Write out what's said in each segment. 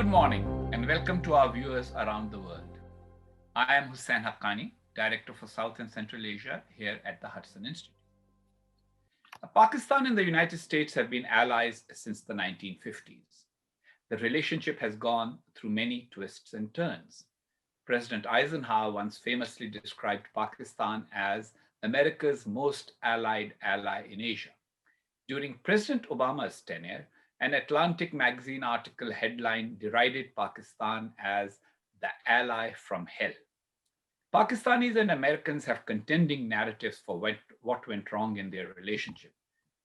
Good morning and welcome to our viewers around the world. I am Husain Haqqani, Director for South and Central Asia here at the Hudson Institute. Pakistan and the United States have been allies since the 1950s. The relationship has gone through many twists and turns. President Eisenhower once famously described Pakistan as America's most allied ally in Asia. During President Obama's tenure, an Atlantic magazine article headline derided Pakistan as the ally from hell. Pakistanis and Americans have contending narratives for what went wrong in their relationship,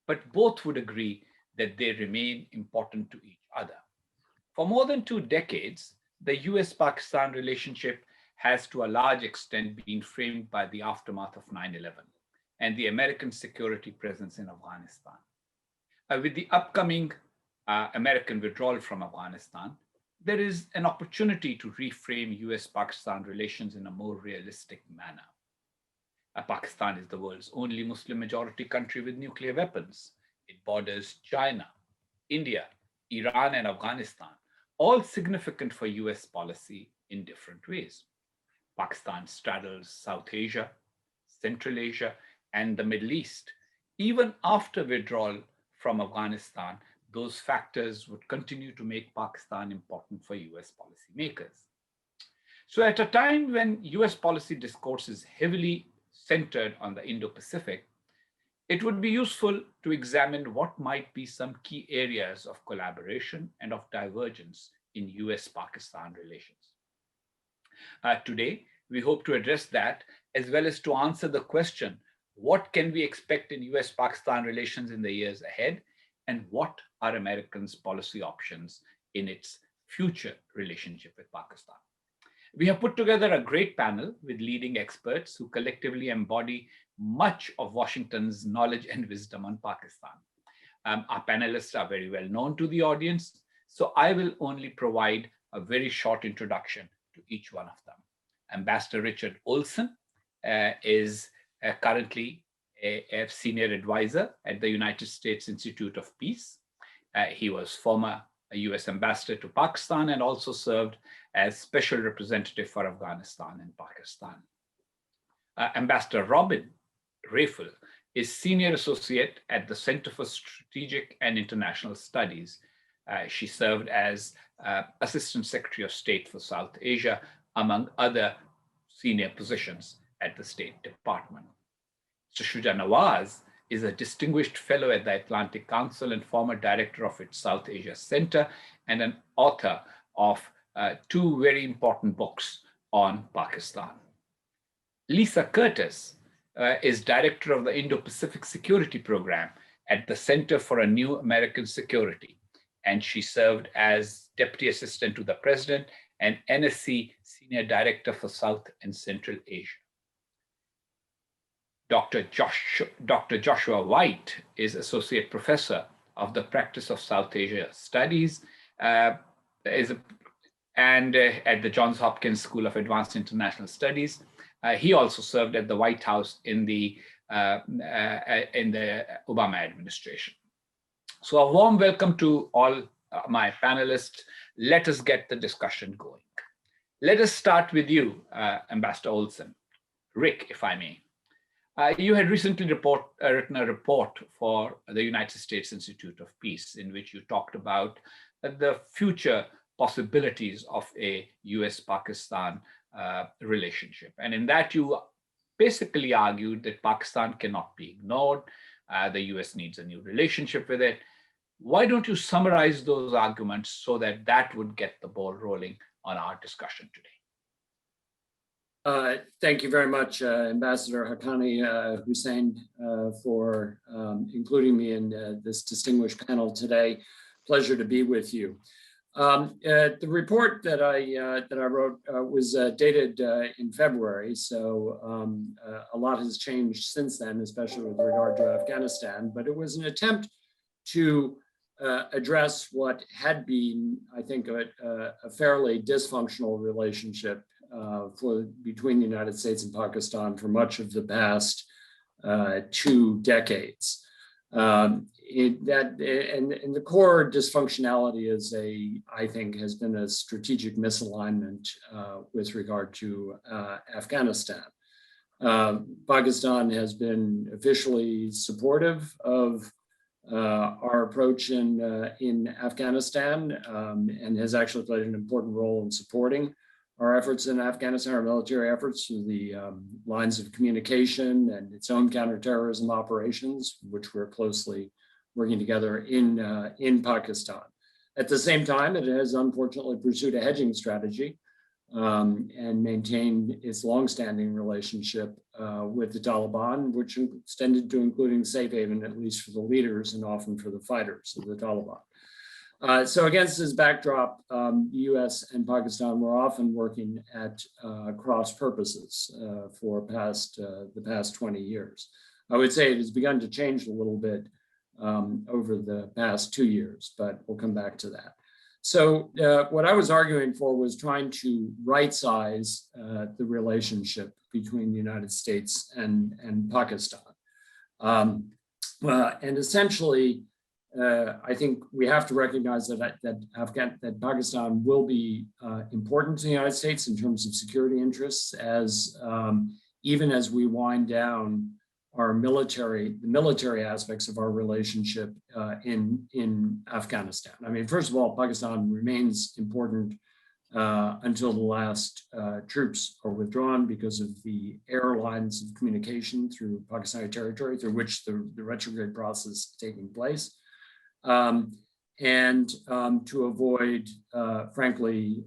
but both would agree that they remain important to each other. For more than 2 decades, the US-Pakistan relationship has to a large extent been framed by the aftermath of 9/11 and the American security presence in Afghanistan. With the upcoming American withdrawal from Afghanistan, there is an opportunity to reframe US-Pakistan relations in a more realistic manner. Pakistan is the world's only Muslim majority country with nuclear weapons. It borders China, India, Iran, and Afghanistan, all significant for US policy in different ways. Pakistan straddles South Asia, Central Asia, and the Middle East. Even after withdrawal from Afghanistan, those factors would continue to make Pakistan important for US policymakers. So at a time when US policy discourse is heavily centered on the Indo-Pacific, it would be useful to examine what might be some key areas of collaboration and of divergence in US-Pakistan relations. Today, we hope to address that as well as to answer the question, what can we expect in US-Pakistan relations in the years ahead, and what are Americans' policy options in its future relationship with Pakistan? We have put together a great panel with leading experts who collectively embody much of Washington's knowledge and wisdom on Pakistan. Our panelists are very well known to the audience, so I will only provide a very short introduction to each one of them. Ambassador Richard Olson is currently a senior advisor at the United States Institute of Peace. He was former US ambassador to Pakistan and also served as special representative for Afghanistan and Pakistan. Ambassador Raphel is senior associate at the Center for Strategic and International Studies. She served as Assistant Secretary of State for South Asia, among other senior positions at the State Department. Shuja Nawaz is a distinguished fellow at the Atlantic Council and former director of its South Asia Center and an author of 2 very important books on Pakistan. Lisa Curtis is director of the Indo-Pacific Security Program at the Center for a New American Security, and she served as Deputy Assistant to the President and NSC Senior Director for South and Central Asia. Dr. Joshua White is Associate Professor of the Practice of South Asia Studies and at the Johns Hopkins School of Advanced International Studies. He also served at the White House in the Obama administration. So a warm welcome to all my panelists. Let us get the discussion going. Let us start with you, Ambassador Olson. Rick, if I may. You had recently written a report for the United States Institute of Peace in which you talked about the future possibilities of a US-Pakistan relationship. And in that, you basically argued that Pakistan cannot be ignored. The US needs a new relationship with it. Why don't you summarize those arguments so that that would get the ball rolling on our discussion today? Thank you very much, Ambassador Haqqani, Husain, for including me in this distinguished panel today. Pleasure to be with you. The report that I wrote was dated in February, so a lot has changed since then, especially with regard to Afghanistan. But it was an attempt to address what had been, I think, a fairly dysfunctional relationship between the United States and Pakistan for much of the past 2 decades. and the core dysfunctionality is I think, has been a strategic misalignment with regard to Afghanistan. Pakistan has been officially supportive of our approach in Afghanistan and has actually played an important role in supporting our efforts in Afghanistan, our military efforts through the lines of communication and its own counterterrorism operations, which we're closely working together in Pakistan. At the same time, it has unfortunately pursued a hedging strategy and maintained its longstanding relationship with the Taliban, which extended to including safe haven, at least for the leaders and often for the fighters of the Taliban. So against this backdrop, the US and Pakistan were often working at cross purposes for the past 20 years. I would say it has begun to change a little bit over the past 2 years, but we'll come back to that. So what I was arguing for was trying to right-size the relationship between the United States and Pakistan. And essentially, I think we have to recognize that Pakistan will be important to the United States in terms of security interests, as even as we wind down the military aspects of our relationship in Afghanistan. I mean, first of all, Pakistan remains important until the last troops are withdrawn because of the air lines of communication through Pakistani territory through which the retrograde process is taking place. And to avoid, frankly,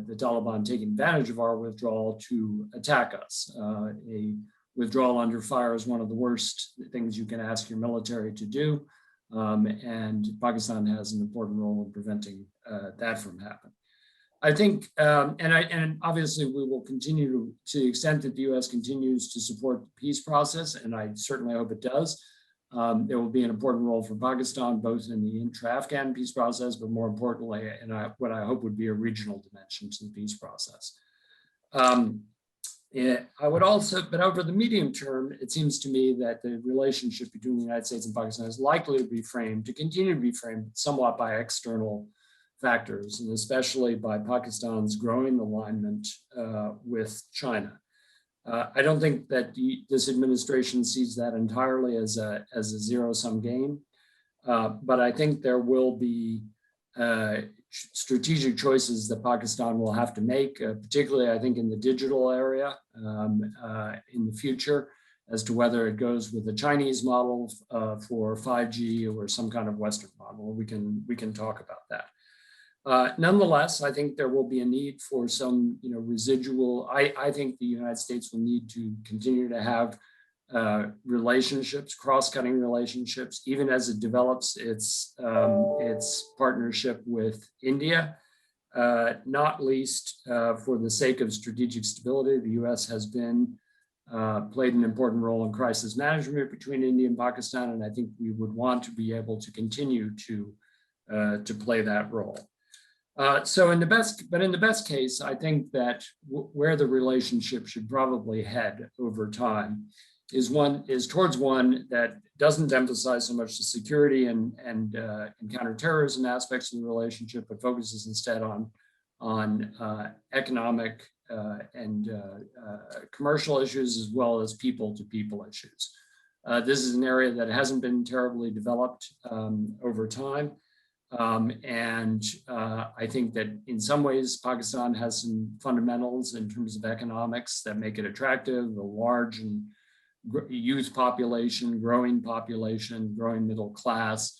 the Taliban taking advantage of our withdrawal to attack us. A withdrawal under fire is one of the worst things you can ask your military to do, and Pakistan has an important role in preventing that from happening. I think, and obviously we will continue to the extent that the U.S. continues to support the peace process, and I certainly hope it does. There will be an important role for Pakistan, both in the intra-Afghan peace process, but more importantly, in what I hope would be a regional dimension to the peace process. I would also, but over the medium term, it seems to me that the relationship between the United States and Pakistan is likely to continue to be framed somewhat by external factors, and especially by Pakistan's growing alignment with China. I don't think that this administration sees that entirely as a zero-sum game, but I think there will be strategic choices that Pakistan will have to make, particularly I think in the digital area in the future, as to whether it goes with the Chinese model for 5G or some kind of Western model. We can talk about that. Nonetheless, I think there will be a need for some residual. I think the United States will need to continue to have relationships, cross-cutting relationships, even as it develops its partnership with India, not least for the sake of strategic stability. The U.S. has played an important role in crisis management between India and Pakistan, and I think we would want to be able to continue to play that role. So in the best case, I think that where the relationship should probably head over time is towards one that doesn't emphasize so much the security and counterterrorism aspects of the relationship, but focuses instead on economic and commercial issues, as well as people-to-people issues. This is an area that hasn't been terribly developed over time. And I think that in some ways, Pakistan has some fundamentals in terms of economics that make it attractive, a large and youth population, growing middle class.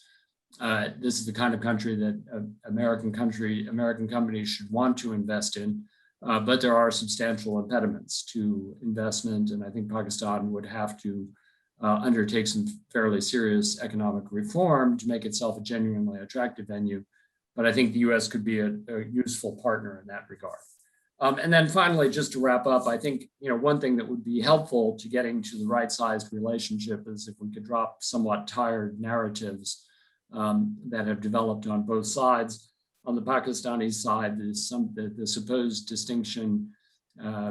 This is the kind of country that American companies should want to invest in, but there are substantial impediments to investment, and I think Pakistan would have to undertake some fairly serious economic reform to make itself a genuinely attractive venue. But I think the U.S. could be a useful partner in that regard. And then finally, just to wrap up, I think one thing that would be helpful to getting to the right-sized relationship is if we could drop somewhat tired narratives that have developed on both sides. On the Pakistani side, there's the supposed distinction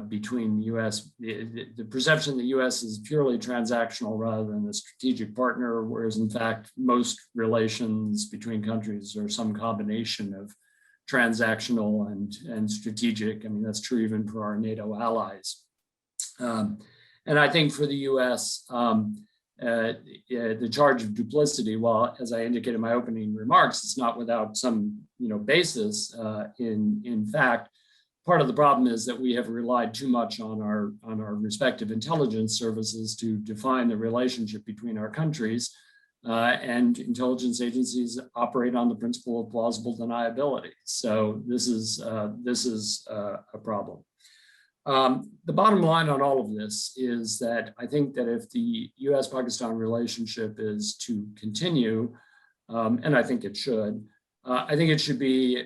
between the U.S. The perception the U.S. is purely transactional rather than a strategic partner, whereas in fact most relations between countries are some combination of transactional and strategic. I mean, that's true even for our NATO allies. And I think for the U.S., the charge of duplicity, while as I indicated in my opening remarks, it's not without some basis in fact. Part of the problem is that we have relied too much on our respective intelligence services to define the relationship between our countries, and intelligence agencies operate on the principle of plausible deniability. So this is a problem. The bottom line on all of this is that I think that if the U.S.-Pakistan relationship is to continue, and I think it should be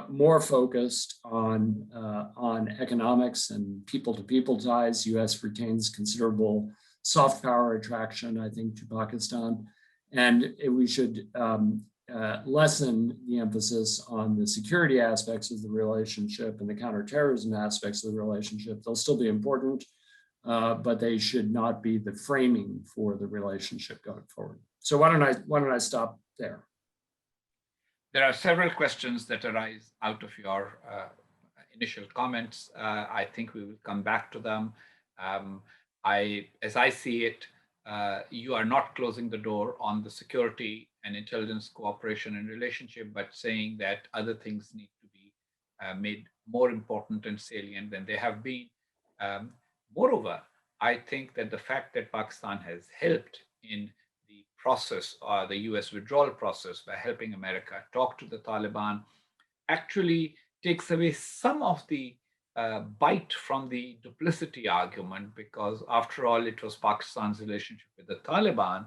more focused on economics and people-to-people ties. U.S. retains considerable soft power attraction, I think, to Pakistan, and we should lessen the emphasis on the security aspects of the relationship and the counterterrorism aspects of the relationship. They'll still be important, but they should not be the framing for the relationship going forward. So why don't I stop there? There are several questions that arise out of your initial comments. I think we will come back to them. As I see it, you are not closing the door on the security and intelligence cooperation and relationship, but saying that other things need to be made more important and salient than they have been. Moreover, I think that the fact that Pakistan has helped in the process, or the US withdrawal process, by helping America talk to the Taliban, actually takes away some of the bite from the duplicity argument, because after all, it was Pakistan's relationship with the Taliban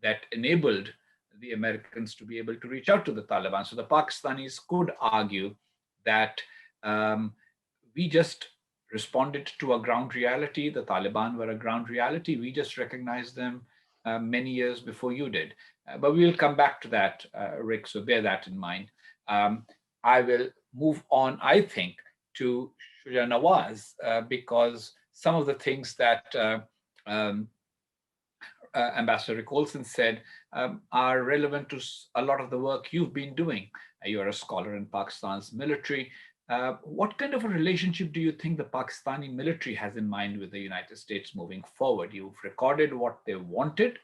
that enabled the Americans to be able to reach out to the Taliban. So the Pakistanis could argue that we just responded to a ground reality. The Taliban were a ground reality. We just recognized them many years before you did. But we'll come back to that, Rick, so bear that in mind. I will move on, I think, to Shuja Nawaz, because some of the things that Ambassador Rick Olson said are relevant to a lot of the work you've been doing. You're a scholar in Pakistan's military. What kind of a relationship do you think the Pakistani military has in mind with the United States moving forward? You've recorded what they wanted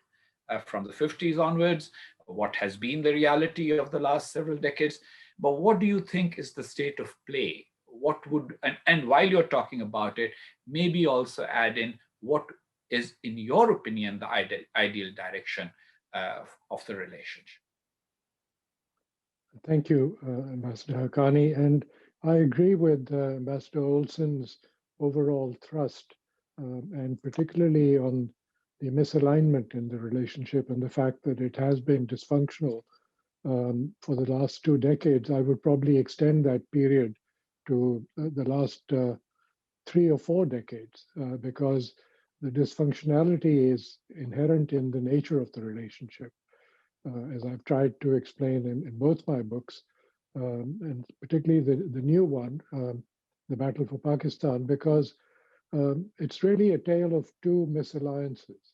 from the 50s onwards, what has been the reality of the last several decades. But what do you think is the state of play? What would, and while you're talking about it, maybe also add in what is, in your opinion, the ideal direction of the relationship? Thank you, Ambassador Haqqani. And I agree with Ambassador Olson's overall thrust, and particularly on the misalignment in the relationship and the fact that it has been dysfunctional for the last 2 decades. I would probably extend that period to the last 3 or 4 decades, because the dysfunctionality is inherent in the nature of the relationship, as I've tried to explain in both my books, and particularly the new one, The Battle for Pakistan, because it's really a tale of 2 misalliances.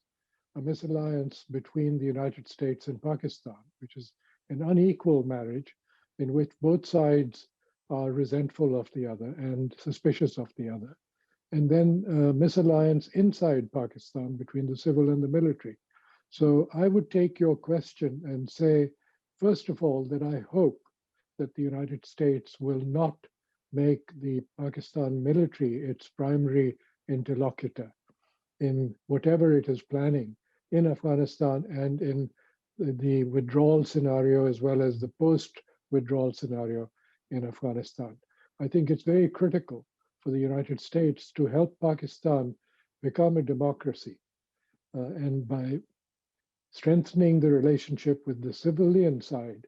A misalliance between the United States and Pakistan, which is an unequal marriage in which both sides are resentful of the other and suspicious of the other. And then misalliance inside Pakistan between the civil and the military. So I would take your question and say, first of all, that I hope that the United States will not make the Pakistan military its primary interlocutor in whatever it is planning in Afghanistan and in the withdrawal scenario, as well as the post-withdrawal scenario in Afghanistan. I think it's very critical for the United States to help Pakistan become a democracy, and by strengthening the relationship with the civilian side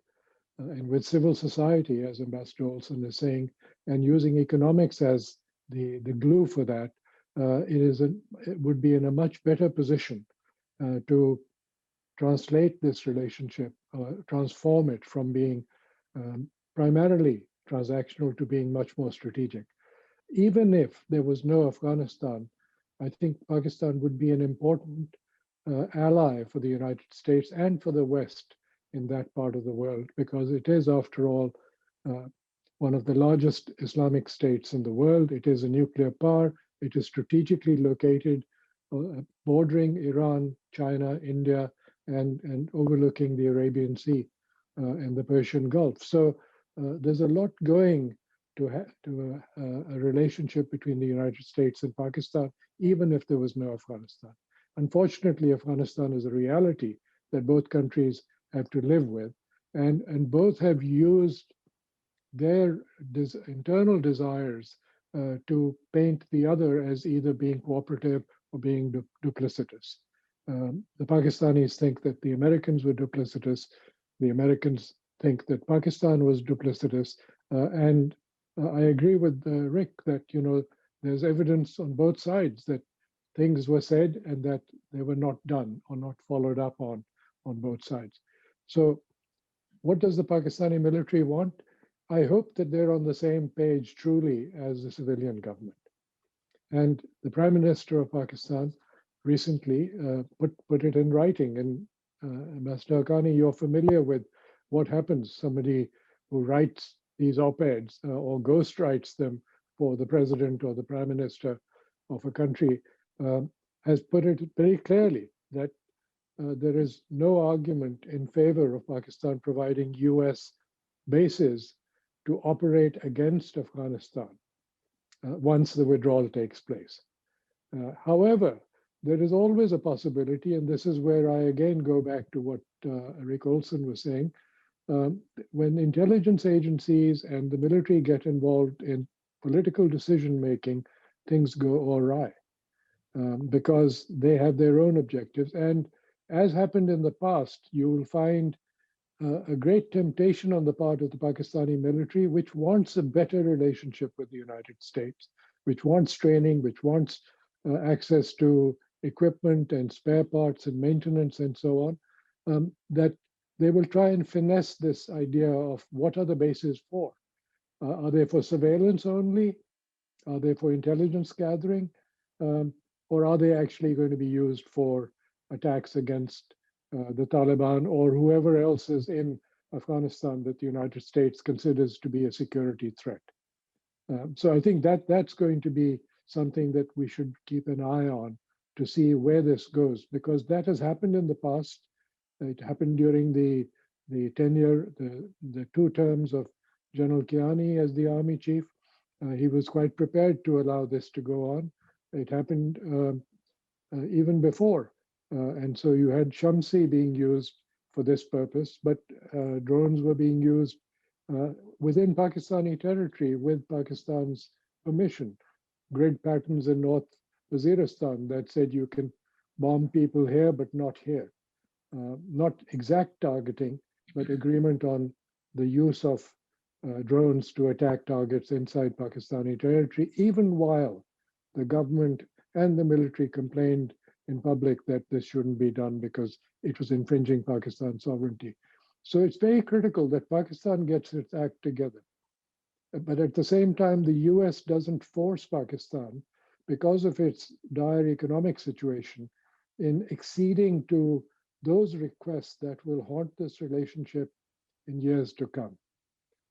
and with civil society, as Ambassador Olson is saying, and using economics as the glue for that, it would be in a much better position to translate this relationship, transform it from being primarily transactional to being much more strategic. even if there was no Afghanistan, I think Pakistan would be an important ally for the United States and for the West in that part of the world, because it is, after all, uh, one of the largest Islamic states in the world. It is a nuclear power. It is strategically located, bordering Iran, China, India, and overlooking the Arabian Sea and the Persian Gulf. So there's a lot going to a relationship between the United States and Pakistan, even if there was no Afghanistan. Unfortunately, Afghanistan is a reality that both countries have to live with, and both have used their internal desires to paint the other as either being cooperative or being duplicitous. The Pakistanis think that the Americans were duplicitous. The Americans think that Pakistan was duplicitous. And I agree with Rick that, there's evidence on both sides that things were said and that they were not done or not followed up on both sides. So what does the Pakistani military want? I hope that they're on the same page truly as the civilian government. And the Prime Minister of Pakistan recently put it in writing. And Ambassador Haqqani, you're familiar with what happens. Somebody who writes these op-eds or ghost writes them for the president or the prime minister of a country has put it very clearly that there is no argument in favor of Pakistan providing US bases to operate against Afghanistan once the withdrawal takes place. However, there is always a possibility, and this is where I again go back to what Rick Olson was saying, when intelligence agencies and the military get involved in political decision-making, things go awry because they have their own objectives. And as happened in the past, you will find a great temptation on the part of the Pakistani military, which wants a better relationship with the United States, which wants training, which wants access to equipment and spare parts and maintenance and so on, that they will try and finesse this idea of what are the bases for. Are they for surveillance only? Are they for intelligence gathering? Or are they actually going to be used for attacks against the Taliban or whoever else is in Afghanistan that the United States considers to be a security threat? So I think that's going to be something that we should keep an eye on to see where this goes, because that has happened in the past. It happened during the tenure, the 2 terms of General Kiani as the army chief. He was quite prepared to allow this to go on. It happened even before. And so you had Shamsi being used for this purpose, but drones were being used within Pakistani territory with Pakistan's permission. Grid patterns in North Waziristan that said you can bomb people here, but not here. Not exact targeting, but agreement on the use of drones to attack targets inside Pakistani territory, even while the government and the military complained in public that this shouldn't be done because it was infringing Pakistan's sovereignty. So it's very critical that Pakistan gets its act together. But at the same time, the US doesn't force Pakistan, because of its dire economic situation, in acceding to those requests that will haunt this relationship in years to come.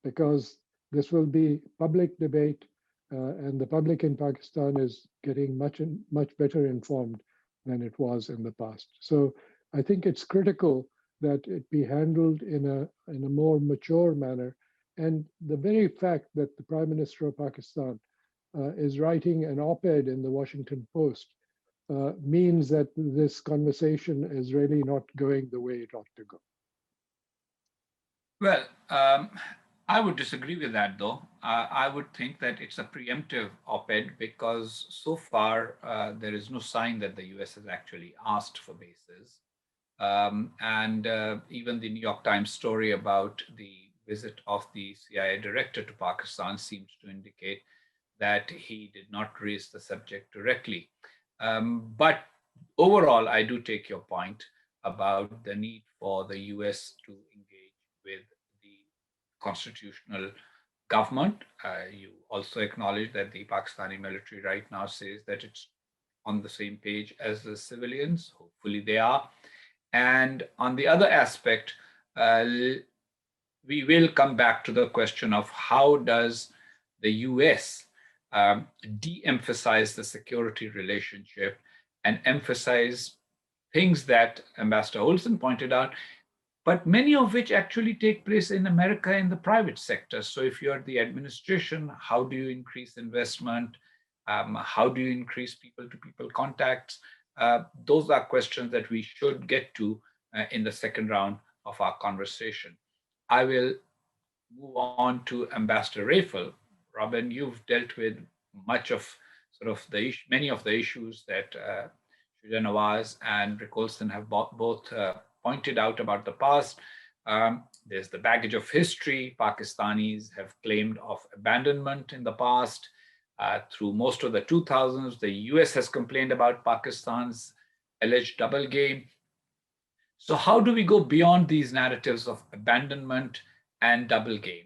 Because this will be public debate, and the public in Pakistan is getting much better informed than it was in the past. So I think it's critical that it be handled in a more mature manner. And the very fact that the Prime Minister of Pakistan is writing an op-ed in the Washington Post means that this conversation is really not going the way it ought to go. Well, I would disagree with that, though. I would think that it's a preemptive op-ed because so far there is no sign that the US has actually asked for bases. And even the New York Times story about the visit of the CIA director to Pakistan seems to indicate that he did not raise the subject directly. But overall, I do take your point about the need for the US to engage with the constitutional government. You also acknowledge that the Pakistani military right now says that it's on the same page as the civilians. Hopefully they are. And on the other aspect, we will come back to the question of how does the US de-emphasize the security relationship and emphasize things that Ambassador Olson pointed out, but many of which actually take place in America in the private sector. So if you're the administration, how do you increase investment? How do you increase people-to-people contacts? Those are questions that we should get to in the second round of our conversation. I will move on to Ambassador Raphel. Robin, you've dealt with much of many of the issues that Shuja, Nawaz and Rick Olson have both pointed out about the past. There's the baggage of history. Pakistanis have claimed of abandonment in the past. Through most of the 2000s, the US has complained about Pakistan's alleged double game. So how do we go beyond these narratives of abandonment and double game?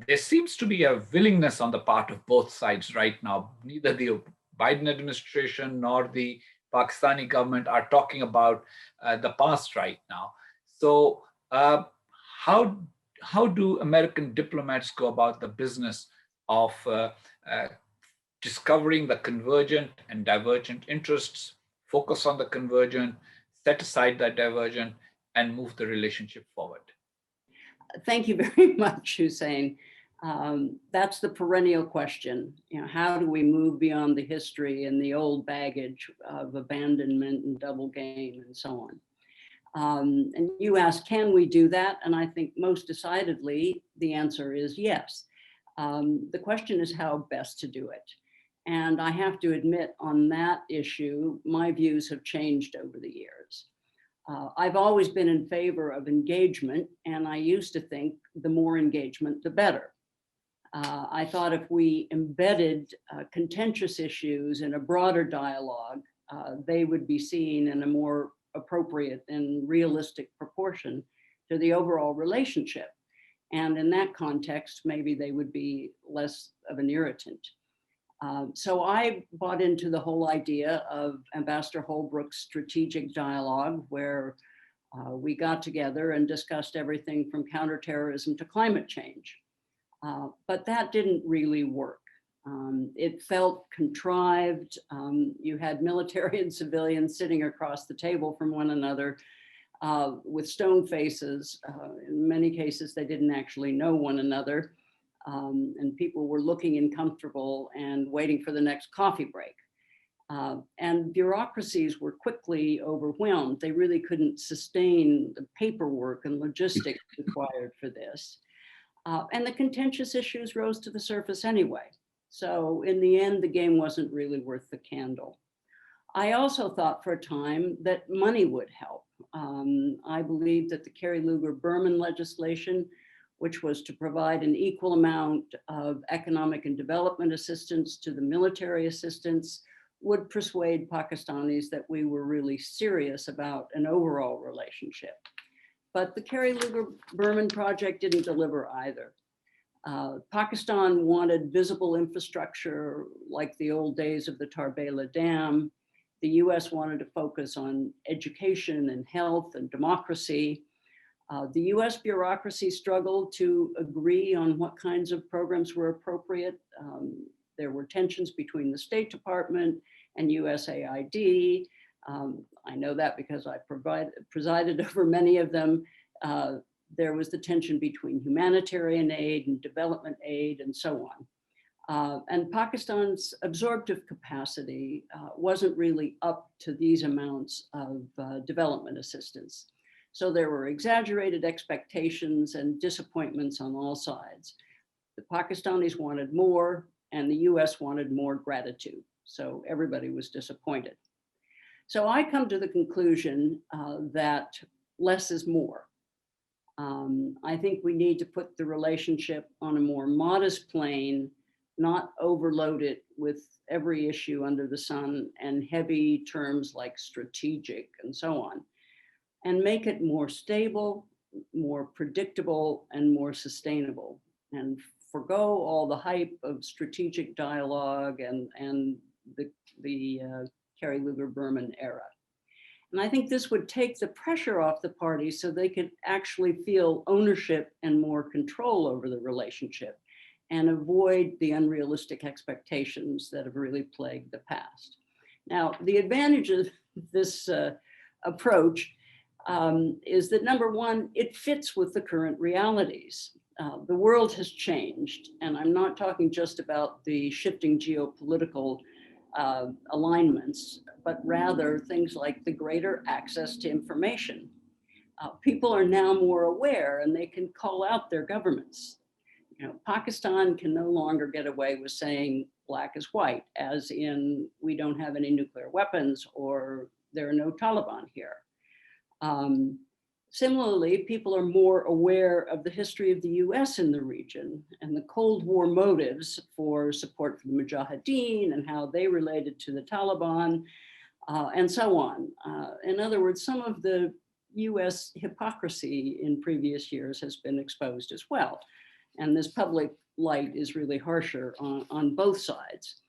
There seems to be a willingness on the part of both sides right now. Neither the Biden administration nor the Pakistani government are talking about the past right now. So how do American diplomats go about the business of discovering the convergent and divergent interests, focus on the convergent, set aside that divergent, and move the relationship forward? Thank you very much, Husain. That's the perennial question. You know, how do we move beyond the history and the old baggage of abandonment and double game and so on? And you asked, can we do that? And I think most decidedly, the answer is yes. The question is how best to do it. And I have to admit, on that issue, my views have changed over the years. I've always been in favor of engagement, and I used to think the more engagement, the better. I thought if we embedded contentious issues in a broader dialogue, they would be seen in a more appropriate and realistic proportion to the overall relationship. And in that context, maybe they would be less of an irritant. So I bought into the whole idea of Ambassador Holbrooke's strategic dialogue, where we got together and discussed everything from counterterrorism to climate change. But that didn't really work. It felt contrived. You had military and civilians sitting across the table from one another with stone faces. In many cases, they didn't actually know one another. And people were looking uncomfortable and waiting for the next coffee break. And bureaucracies were quickly overwhelmed. They really couldn't sustain the paperwork and logistics required for this. And the contentious issues rose to the surface anyway. So in the end, the game wasn't really worth the candle. I also thought for a time that money would help. I believed that the Kerry Lugar-Berman legislation, which was to provide an equal amount of economic and development assistance to the military assistance, would persuade Pakistanis that we were really serious about an overall relationship. But the Kerry Lugar-Berman project didn't deliver either. Pakistan wanted visible infrastructure like the old days of the Tarbela Dam. The US wanted to focus on education and health and democracy. The US bureaucracy struggled to agree on what kinds of programs were appropriate. There were tensions between the State Department and USAID. I know that because I presided over many of them. There was the tension between humanitarian aid and development aid and so on. And Pakistan's absorptive capacity wasn't really up to these amounts of development assistance. So there were exaggerated expectations and disappointments on all sides. The Pakistanis wanted more, and the US wanted more gratitude. So everybody was disappointed. So I come to the conclusion that less is more. I think we need to put the relationship on a more modest plane, not overload it with every issue under the sun and heavy terms like strategic and so on, and make it more stable, more predictable, and more sustainable. And forgo all the hype of strategic dialogue and the Kerry Lugar-Berman era. And I think this would take the pressure off the parties so they could actually feel ownership and more control over the relationship and avoid the unrealistic expectations that have really plagued the past. Now, the advantage of this approach is that number one, it fits with the current realities. The world has changed, and I'm not talking just about the shifting geopolitical alignments, but rather things like the greater access to information. People are now more aware and they can call out their governments. You know, Pakistan can no longer get away with saying black is white, as in we don't have any nuclear weapons or there are no Taliban here. Similarly, people are more aware of the history of the US in the region and the Cold War motives for support for the Mujahideen and how they related to the Taliban and so on. In other words, some of the US hypocrisy in previous years has been exposed as well. And this public light is really harsher on both sides.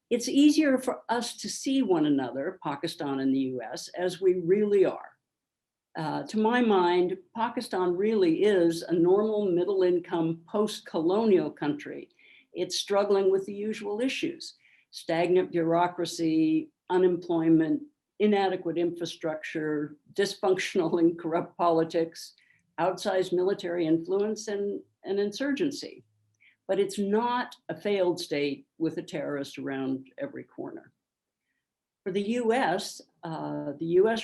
It's easier for us to see one another, Pakistan and the US, as we really are. To my mind, Pakistan really is a normal middle-income post-colonial country. It's struggling with the usual issues: stagnant bureaucracy, unemployment, inadequate infrastructure, dysfunctional and corrupt politics, outsized military influence, and insurgency. But it's not a failed state with a terrorist around every corner. For the US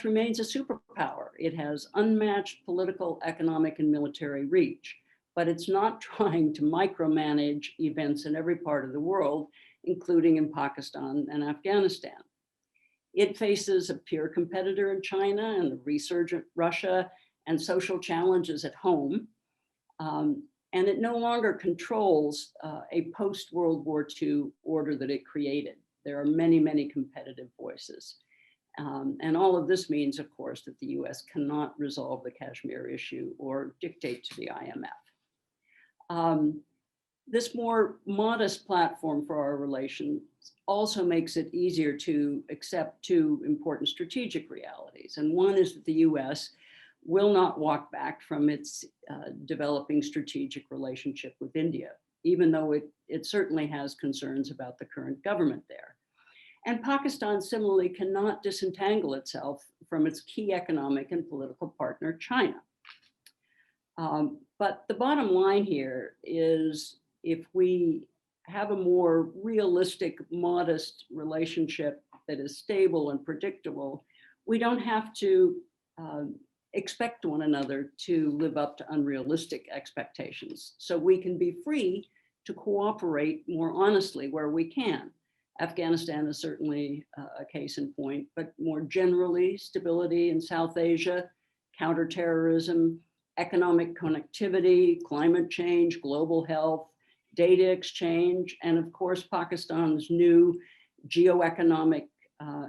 remains a superpower. It has unmatched political, economic, and military reach, but it's not trying to micromanage events in every part of the world, including in Pakistan and Afghanistan. It faces a peer competitor in China and the resurgent Russia and social challenges at home. And it no longer controls a post-World War II order that it created. There are many, many competitive voices. And all of this means, of course, that the US cannot resolve the Kashmir issue or dictate to the IMF. This more modest platform for our relations also makes it easier to accept two important strategic realities. And one is that the US will not walk back from its developing strategic relationship with India, even though it certainly has concerns about the current government there. And Pakistan similarly cannot disentangle itself from its key economic and political partner, China. But the bottom line here is, if we have a more realistic, modest relationship that is stable and predictable, we don't have to expect one another to live up to unrealistic expectations. So we can be free to cooperate more honestly where we can. Afghanistan is certainly a case in point, but more generally, stability in South Asia, counterterrorism, economic connectivity, climate change, global health, data exchange, and of course, Pakistan's new geoeconomic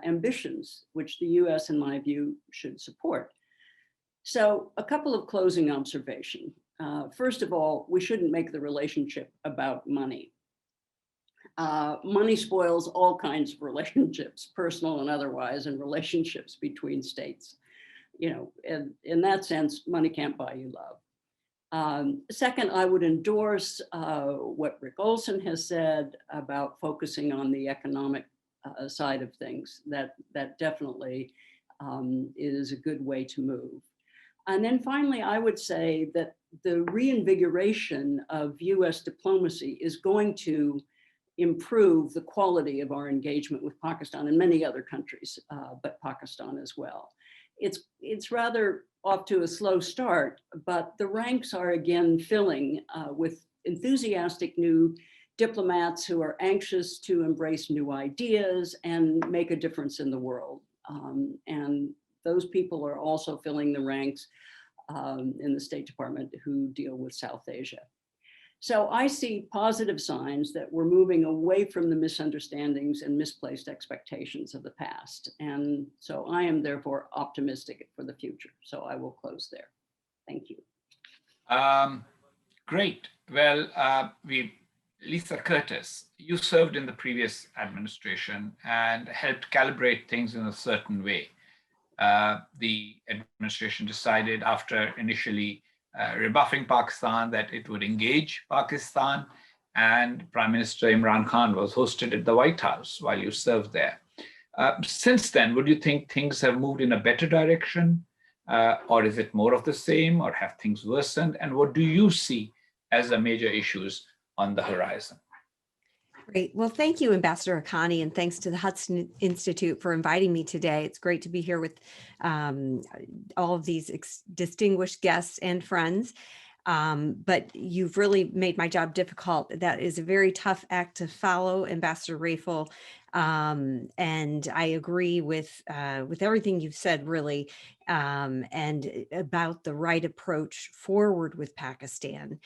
ambitions, which the US, in my view, should support. So a couple of closing observations. First of all, we shouldn't make the relationship about money. Money spoils all kinds of relationships, personal and otherwise, and relationships between states. You know, and in that sense, money can't buy you love. Second, I would endorse what Rick Olson has said about focusing on the economic side of things. That definitely is a good way to move. And then finally, I would say that the reinvigoration of US diplomacy is going to improve the quality of our engagement with Pakistan and many other countries, but Pakistan as well. It's rather off to a slow start, but the ranks are again filling with enthusiastic new diplomats who are anxious to embrace new ideas and make a difference in the world. And those people are also filling the ranks in the State Department who deal with South Asia. So I see positive signs that we're moving away from the misunderstandings and misplaced expectations of the past. And so I am therefore optimistic for the future. So I will close there. Thank you. Great. Well, Lisa Curtis, you served in the previous administration and helped calibrate things in a certain way. The administration decided after initially rebuffing Pakistan that it would engage Pakistan, and Prime Minister Imran Khan was hosted at the White House while you served there. Since then, would you think things have moved in a better direction, or is it more of the same, or have things worsened? And what do you see as the major issues on the horizon? Great. Well, thank you, Ambassador Haqqani, and thanks to the Hudson Institute for inviting me today. It's great to be here with all of these distinguished guests and friends. But you've really made my job difficult. That is a very tough act to follow, Ambassador Raphel. And I agree with everything you've said, really, and about the right approach forward with Pakistan,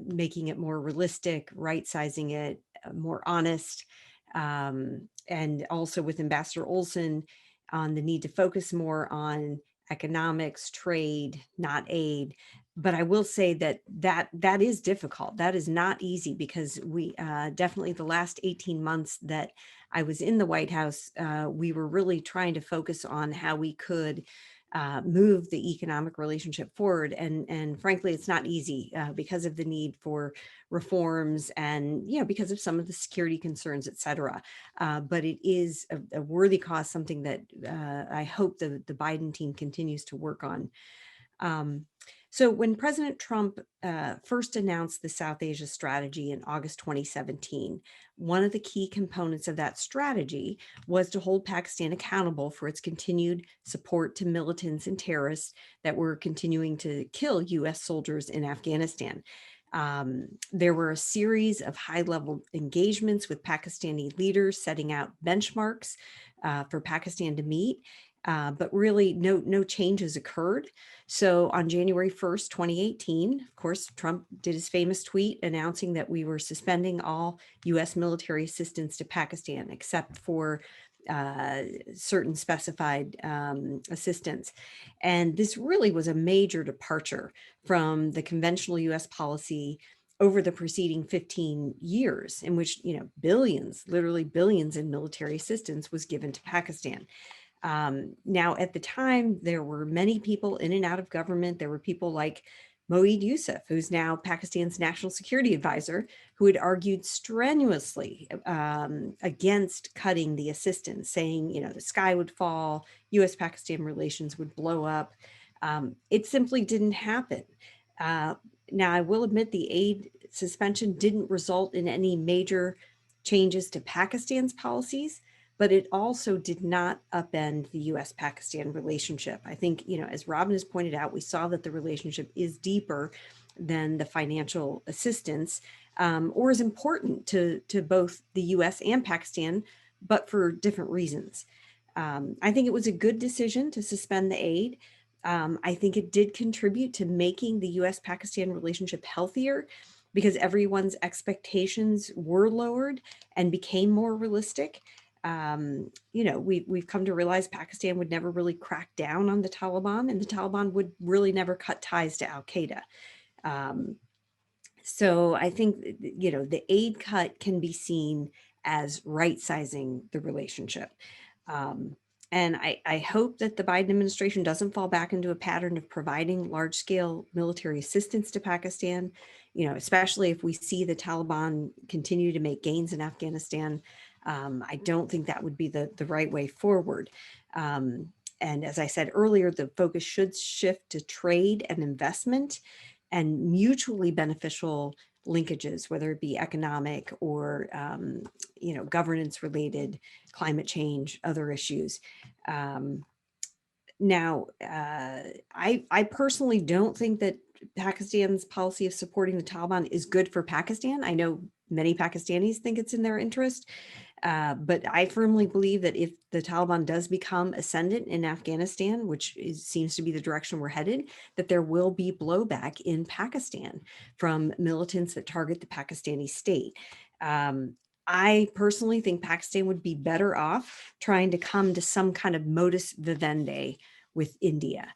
making it more realistic, right-sizing it, more honest, and also with Ambassador Olson on the need to focus more on economics, trade, not aid. But I will say that is difficult. That is not easy, because we definitely the last 18 months that I was in the White House, we were really trying to focus on how we could move the economic relationship forward. And frankly, it's not easy because of the need for reforms and, because of some of the security concerns, et cetera. But it is a worthy cause, something that I hope the Biden team continues to work on. So when President Trump first announced the South Asia strategy in August 2017, one of the key components of that strategy was to hold Pakistan accountable for its continued support to militants and terrorists that were continuing to kill US soldiers in Afghanistan. There were a series of high-level engagements with Pakistani leaders setting out benchmarks for Pakistan to meet. But really no changes occurred. So on January 1st, 2018, of course, Trump did his famous tweet announcing that we were suspending all US military assistance to Pakistan, except for certain specified assistance. And this really was a major departure from the conventional US policy over the preceding 15 years, in which, billions, literally billions in military assistance was given to Pakistan. Now, at the time, there were many people in and out of government. There were people like Moeed Yusuf, who's now Pakistan's national security advisor, who had argued strenuously against cutting the assistance, saying, the sky would fall, US-Pakistan relations would blow up. It simply didn't happen. Now, I will admit the aid suspension didn't result in any major changes to Pakistan's policies, but it also did not upend the US-Pakistan relationship. I think, as Robin has pointed out, we saw that the relationship is deeper than the financial assistance, or is important to both the US and Pakistan, but for different reasons. I think it was a good decision to suspend the aid. I think it did contribute to making the US-Pakistan relationship healthier, because everyone's expectations were lowered and became more realistic. We've come to realize Pakistan would never really crack down on the Taliban, and the Taliban would really never cut ties to Al-Qaeda. So I think, the aid cut can be seen as right-sizing the relationship. And I hope that the Biden administration doesn't fall back into a pattern of providing large-scale military assistance to Pakistan, especially if we see the Taliban continue to make gains in Afghanistan. I don't think that would be the right way forward. And as I said earlier, the focus should shift to trade and investment and mutually beneficial linkages, whether it be economic or, governance related, climate change, other issues. Now, I personally don't think that Pakistan's policy of supporting the Taliban is good for Pakistan. I know many Pakistanis think it's in their interest, but I firmly believe that if the Taliban does become ascendant in Afghanistan, which seems to be the direction we're headed, that there will be blowback in Pakistan from militants that target the Pakistani state. I personally think Pakistan would be better off trying to come to some kind of modus vivendi with India.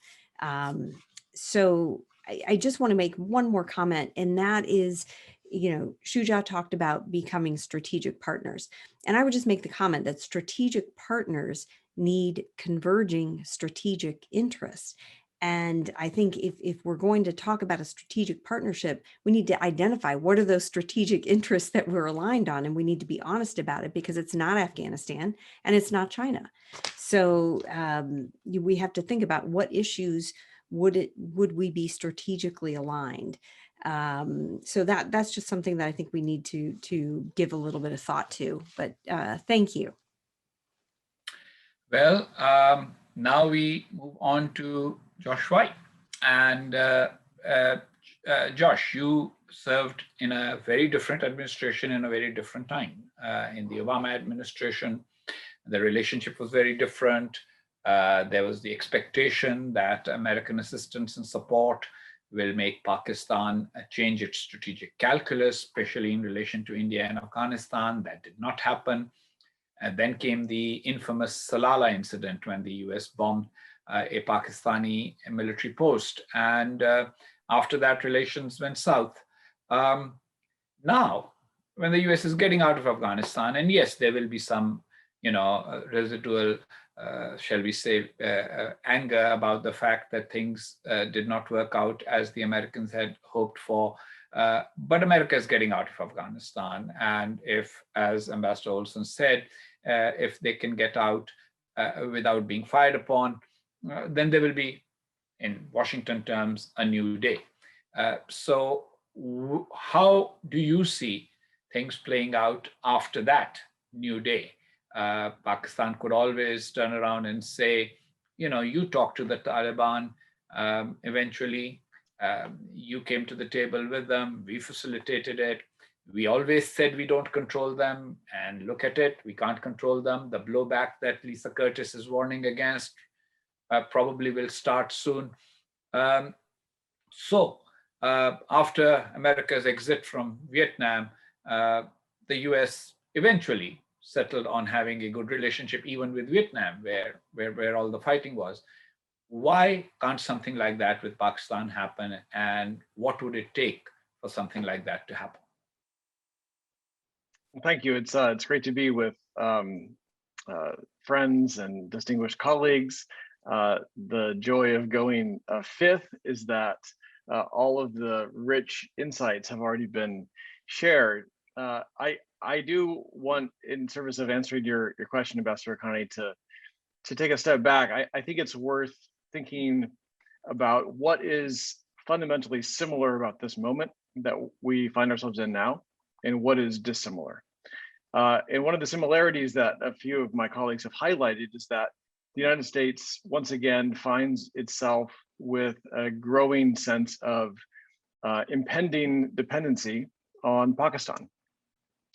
So I just want to make one more comment, and that is, Shuja talked about becoming strategic partners. And I would just make the comment that strategic partners need converging strategic interests. And I think if we're going to talk about a strategic partnership, we need to identify what are those strategic interests that we're aligned on, and we need to be honest about it, because it's not Afghanistan and it's not China. So we have to think about what issues would we be strategically aligned. So that's just something that I think we need to give a little bit of thought to. But thank you. Well, now we move on to Josh White. And Josh, you served in a very different administration in a very different time. In the Obama administration, the relationship was very different. There was the expectation that American assistance and support will make Pakistan change its strategic calculus, especially in relation to India and Afghanistan. That did not happen. And then came the infamous Salalah incident when the US bombed a Pakistani military post. And after that, relations went south. Now, when the US is getting out of Afghanistan, and yes, there will be some, residual, shall we say, anger about the fact that things did not work out as the Americans had hoped for. But America is getting out of Afghanistan. And if, as Ambassador Olson said, if they can get out without being fired upon, then there will be, in Washington terms, a new day. So how do you see things playing out after that new day? Pakistan could always turn around and say, you talk to the Taliban, eventually you came to the table with them, we facilitated it. We always said we don't control them, and look at it, we can't control them. The blowback that Lisa Curtis is warning against probably will start soon. So after America's exit from Vietnam, the US eventually settled on having a good relationship even with Vietnam, where all the fighting was. Why can't something like that with Pakistan happen, and what would it take for something like that to happen? Well, thank you. It's great to be with friends and distinguished colleagues. The joy of going fifth is that all of the rich insights have already been shared. I do want, in service of answering your question, Ambassador Haqqani, to take a step back. I think it's worth thinking about what is fundamentally similar about this moment that we find ourselves in now, and what is dissimilar. And one of the similarities that a few of my colleagues have highlighted is that the United States once again finds itself with a growing sense of impending dependency on Pakistan.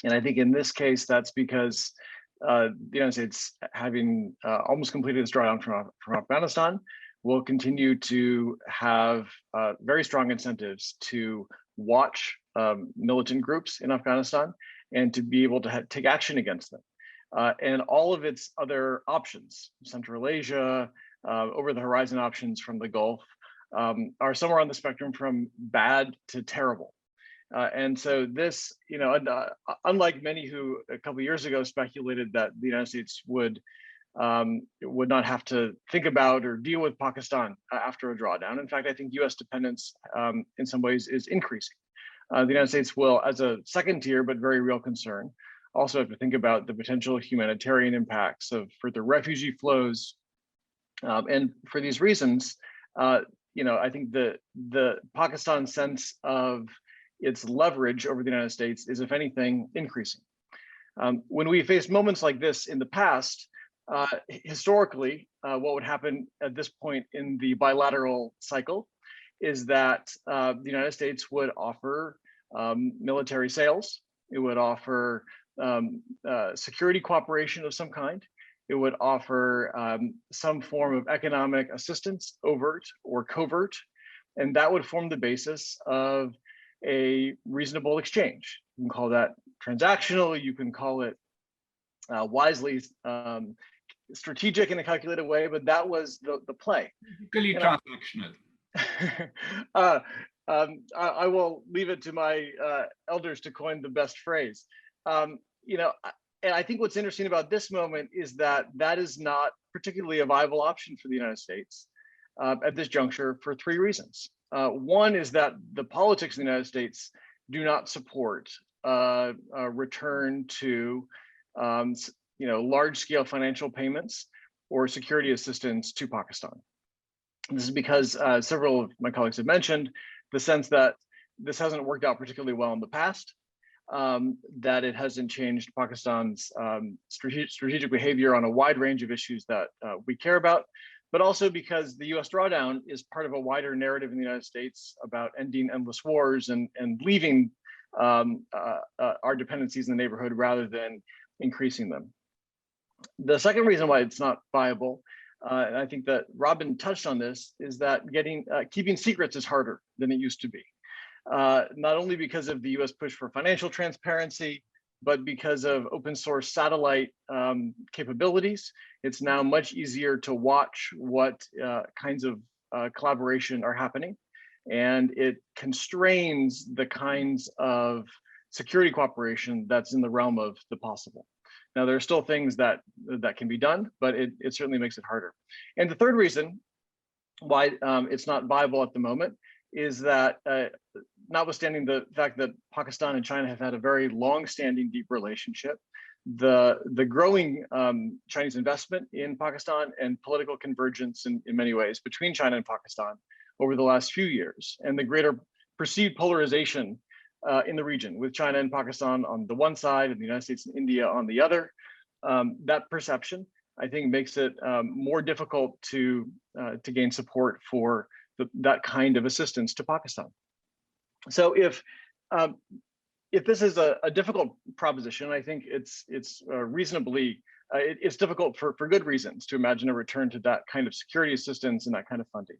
And I think in this case, that's because the United States, having almost completed its drawdown from Afghanistan, will continue to have very strong incentives to watch militant groups in Afghanistan and to be able to take action against them. And all of its other options, Central Asia, over the horizon options from the Gulf, are somewhere on the spectrum from bad to terrible. And so this, unlike many who a couple of years ago speculated that the United States would not have to think about or deal with Pakistan after a drawdown. In fact, I think US dependence in some ways is increasing. The United States will, as a second tier, but very real concern, also have to think about the potential humanitarian impacts of further refugee flows. And for these reasons, I think the Pakistan sense of its leverage over the United States is, if anything, increasing. When we faced moments like this in the past, historically, what would happen at this point in the bilateral cycle is that the United States would offer military sales. It would offer security cooperation of some kind. It would offer some form of economic assistance, overt or covert, and that would form the basis of a reasonable exchange. You can call that transactional, you can call it wisely strategic in a calculated way, but that was the play. Really transactional. I will leave it to my elders to coin the best phrase. You know, and I think what's interesting about this moment is that that is not particularly a viable option for the United States at this juncture for three reasons. One is that the politics in the United States do not support a return to large-scale financial payments or security assistance to Pakistan. This is because several of my colleagues have mentioned the sense that this hasn't worked out particularly well in the past, that it hasn't changed Pakistan's strategic behavior on a wide range of issues that we care about, but also because the US drawdown is part of a wider narrative in the United States about ending endless wars and leaving our dependencies in the neighborhood rather than increasing them. The second reason why it's not viable, and I think that Robin touched on this, is that keeping secrets is harder than it used to be. Not only because of the US push for financial transparency, but because of open source satellite capabilities. It's now much easier to watch what kinds of collaboration are happening. And it constrains the kinds of security cooperation that's in the realm of the possible. Now, there are still things that can be done, but it certainly makes it harder. And the third reason why it's not viable at the moment is that notwithstanding the fact that Pakistan and China have had a very long-standing deep relationship, the growing Chinese investment in Pakistan and political convergence in many ways between China and Pakistan over the last few years, and the greater perceived polarization in the region, with China and Pakistan on the one side and the United States and India on the other, that perception, I think, makes it more difficult to gain support for that kind of assistance to Pakistan. So if this is a difficult proposition, I think it's reasonably, it's difficult for good reasons to imagine a return to that kind of security assistance and that kind of funding.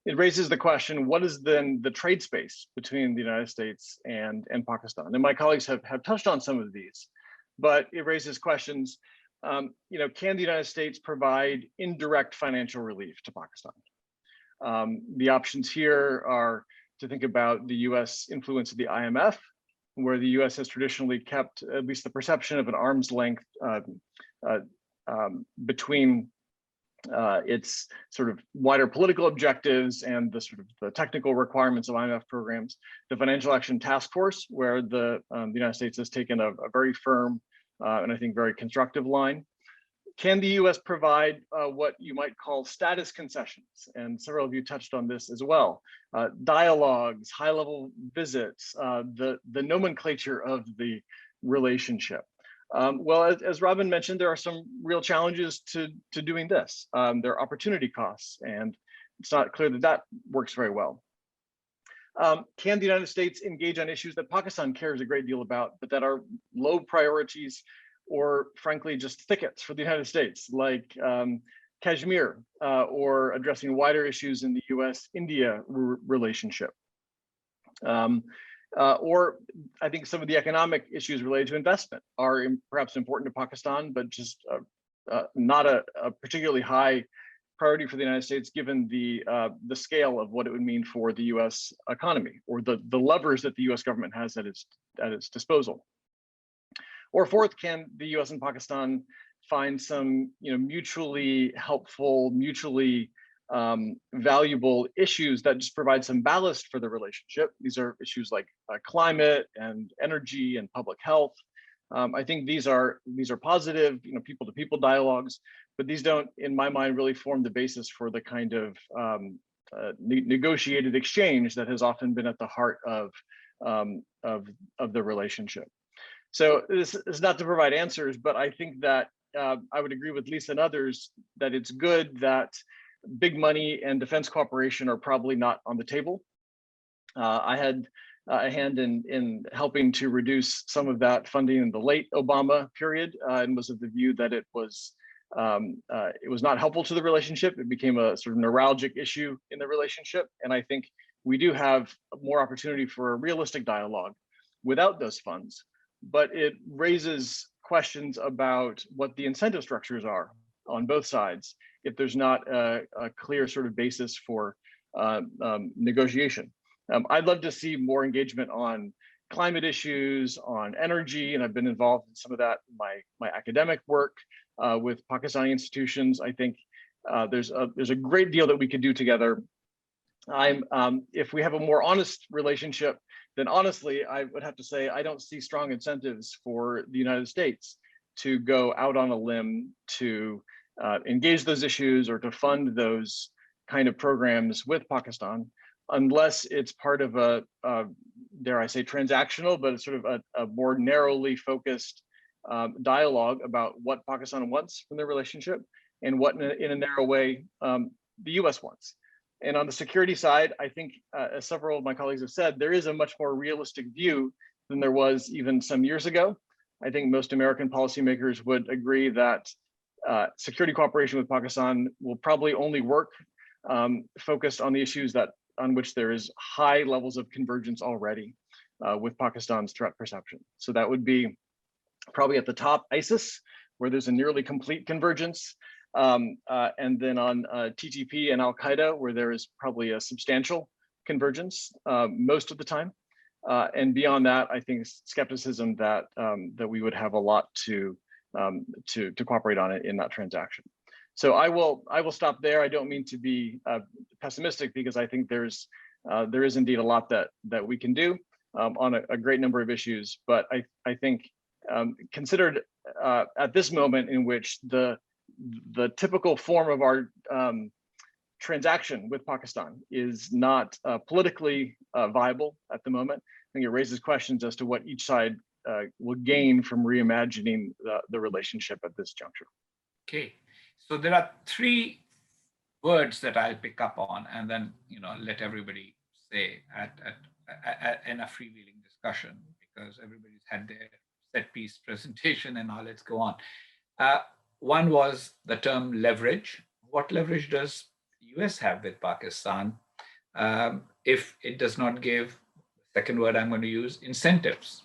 It raises the question, what is then the trade space between the United States and Pakistan? And my colleagues have touched on some of these, but it raises questions, can the United States provide indirect financial relief to Pakistan? The options here are to think about the US influence of the IMF, where the US has traditionally kept at least the perception of an arm's length between its sort of wider political objectives and the sort of the technical requirements of IMF programs. The Financial Action Task Force, where the United States has taken a very firm and I think very constructive line. Can the US provide what you might call status concessions? And several of you touched on this as well. Dialogues, high-level visits, the nomenclature of the relationship. Well, as Robin mentioned, there are some real challenges to doing this. There are opportunity costs, and it's not clear that that works very well. Can the United States engage on issues that Pakistan cares a great deal about, but that are low priorities or frankly just thickets for the United States, like Kashmir, or addressing wider issues in the US-India relationship? Or I think some of the economic issues related to investment are perhaps important to Pakistan, but just not a particularly high priority for the United States, given the scale of what it would mean for the US economy, or the levers that the US government has at its disposal. Or fourth, can the US and Pakistan find some mutually helpful, mutually valuable issues that just provide some ballast for the relationship? These are issues like climate and energy and public health. I think these are positive, people-to-people dialogues, but these don't, in my mind, really form the basis for the kind of negotiated exchange that has often been at the heart of the relationship. So this is not to provide answers, but I think that I would agree with Lisa and others that it's good that big money and defense cooperation are probably not on the table. I had a hand in helping to reduce some of that funding in the late Obama period, and was of the view that it was not helpful to the relationship. It became a sort of neuralgic issue in the relationship, and I think we do have more opportunity for a realistic dialogue without those funds. But it raises questions about what the incentive structures are on both sides if there's not a clear sort of basis for negotiation. I'd love to see more engagement on climate issues, on energy, and I've been involved in some of that in my academic work with Pakistani institutions. I think there's a great deal that we could do together. If we have a more honest relationship, then honestly, I would have to say I don't see strong incentives for the United States to go out on a limb to engage those issues or to fund those kind of programs with Pakistan, unless it's part of a dare I say, transactional, but it's sort of a more narrowly focused dialogue about what Pakistan wants from their relationship and what in a narrow way the US wants. And on the security side, I think, as several of my colleagues have said, there is a much more realistic view than there was even some years ago. I think most American policymakers would agree that security cooperation with Pakistan will probably only work focused on the issues on which there is high levels of convergence already with Pakistan's threat perception. So that would be probably at the top ISIS, where there's a nearly complete convergence. And then on TTP and Al-Qaeda, where there is probably a substantial convergence most of the time. And beyond that, I think skepticism that that we would have a lot to cooperate on it in that transaction. So I will stop there. I don't mean to be pessimistic, because I think there is indeed a lot that we can do on a great number of issues. But I think considered at this moment in which the typical form of our transaction with Pakistan is not politically viable at the moment, I think it raises questions as to what each side will gain from reimagining the relationship at this juncture. Okay, so there are three words that I'll pick up on, and then let everybody say in a freewheeling discussion, because everybody's had their set piece presentation, and now let's go on. One was the term leverage. What leverage does the US have with Pakistan if it does not give, the second word I'm going to use, incentives?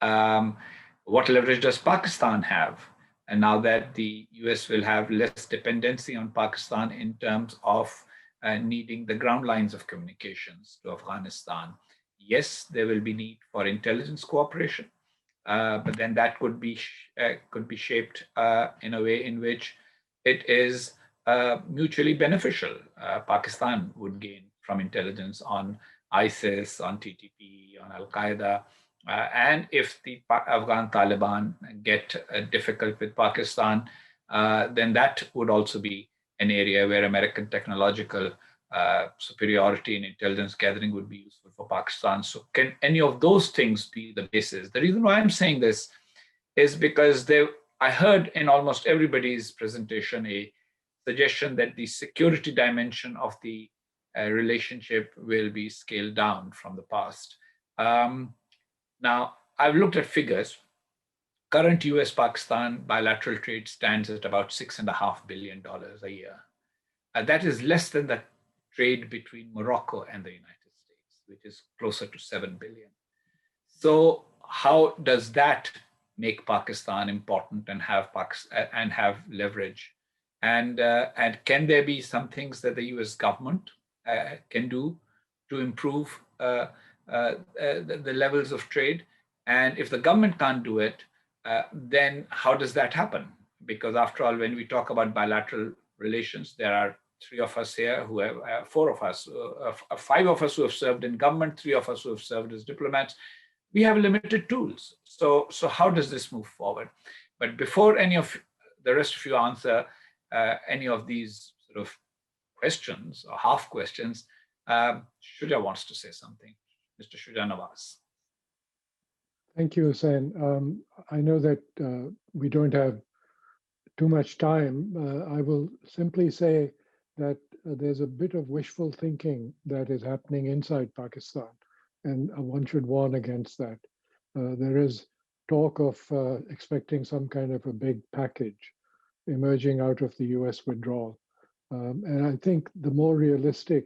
What leverage does Pakistan have? And now that the US will have less dependency on Pakistan in terms of needing the ground lines of communications to Afghanistan. Yes, there will be need for intelligence cooperation. But then that could be shaped in a way in which it is mutually beneficial. Pakistan would gain from intelligence on ISIS, on TTP, on Al-Qaeda. And if the Afghan Taliban get difficult with Pakistan, then that would also be an area where American technological superiority in intelligence gathering would be useful for Pakistan. So can any of those things be the basis? The reason why I'm saying this is because I heard in almost everybody's presentation a suggestion that the security dimension of the relationship will be scaled down from the past. Now, I've looked at figures. Current US-Pakistan bilateral trade stands at about $6.5 billion a year. That is less than the trade between Morocco and the United States, which is closer to 7 billion. So how does that make Pakistan important and have leverage? And can there be some things that the US government can do to improve the levels of trade? And if the government can't do it, then how does that happen? Because after all, when we talk about bilateral relations, there are three of us here who have, five of us who have served in government, three of us who have served as diplomats. We have limited tools. So how does this move forward? But before any of the rest of you answer any of these sort of questions or half questions, Shuja wants to say something. Mr. Shuja Nawaz. Thank you, Husain. I know that we don't have too much time. I will simply say that there's a bit of wishful thinking that is happening inside Pakistan, and one should warn against that. There is talk of expecting some kind of a big package emerging out of the US withdrawal. And I think the more realistic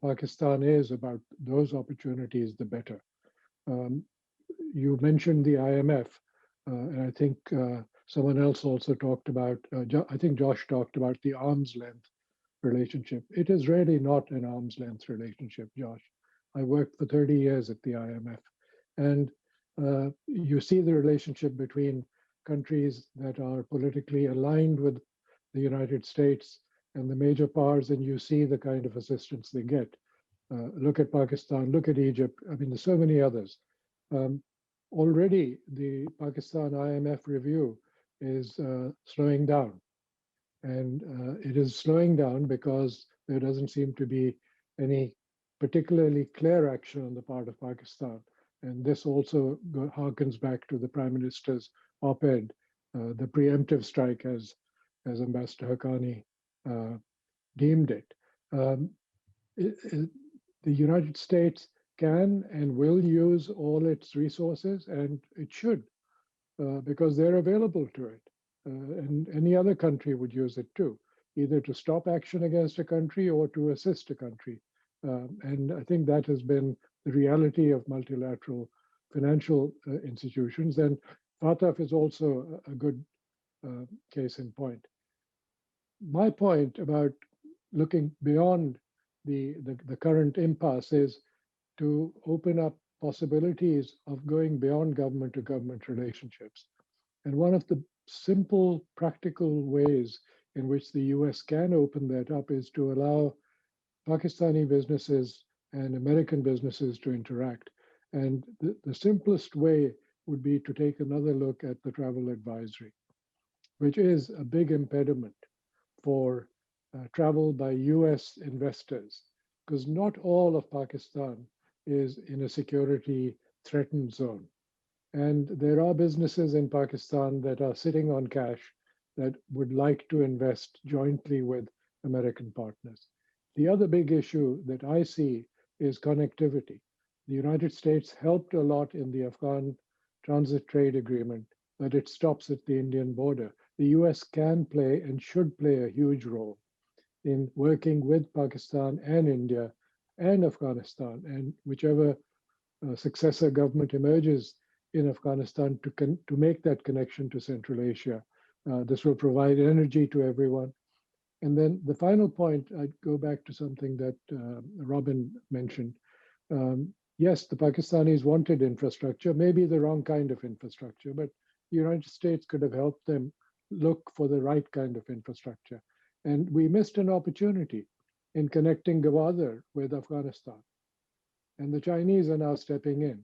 Pakistan is about those opportunities, the better. You mentioned the IMF, and I think someone else also talked about, I think Josh talked about the arm's length relationship. It is really not an arm's length relationship, Josh. I worked for 30 years at the IMF, and you see the relationship between countries that are politically aligned with the United States and the major powers, and you see the kind of assistance they get. Look at Pakistan, look at Egypt. I mean, there's so many others. Already, the Pakistan IMF review is slowing down. And it is slowing down because there doesn't seem to be any particularly clear action on the part of Pakistan. And this also harkens back to the Prime Minister's op-ed, the preemptive strike, as Ambassador Haqqani deemed it. The United States can and will use all its resources, and it should, because they're available to it. And any other country would use it too, either to stop action against a country or to assist a country. And I think that has been the reality of multilateral financial institutions. And FATF is also a good case in point. My point about looking beyond the current impasse is to open up possibilities of going beyond government to government relationships. And one of the simple, practical ways in which the US can open that up is to allow Pakistani businesses and American businesses to interact. And the simplest way would be to take another look at the travel advisory, which is a big impediment for travel by US investors, because not all of Pakistan is in a security threatened zone. And there are businesses in Pakistan that are sitting on cash that would like to invest jointly with American partners. The other big issue that I see is connectivity. The United States helped a lot in the Afghan transit trade agreement, but it stops at the Indian border. The US can play and should play a huge role in working with Pakistan and India and Afghanistan, and whichever successor government emerges in Afghanistan to make that connection to Central Asia. This will provide energy to everyone. And then the final point, I'd go back to something that Robin mentioned. Yes, the Pakistanis wanted infrastructure, maybe the wrong kind of infrastructure, but the United States could have helped them look for the right kind of infrastructure. And we missed an opportunity in connecting Gwadar with Afghanistan. And the Chinese are now stepping in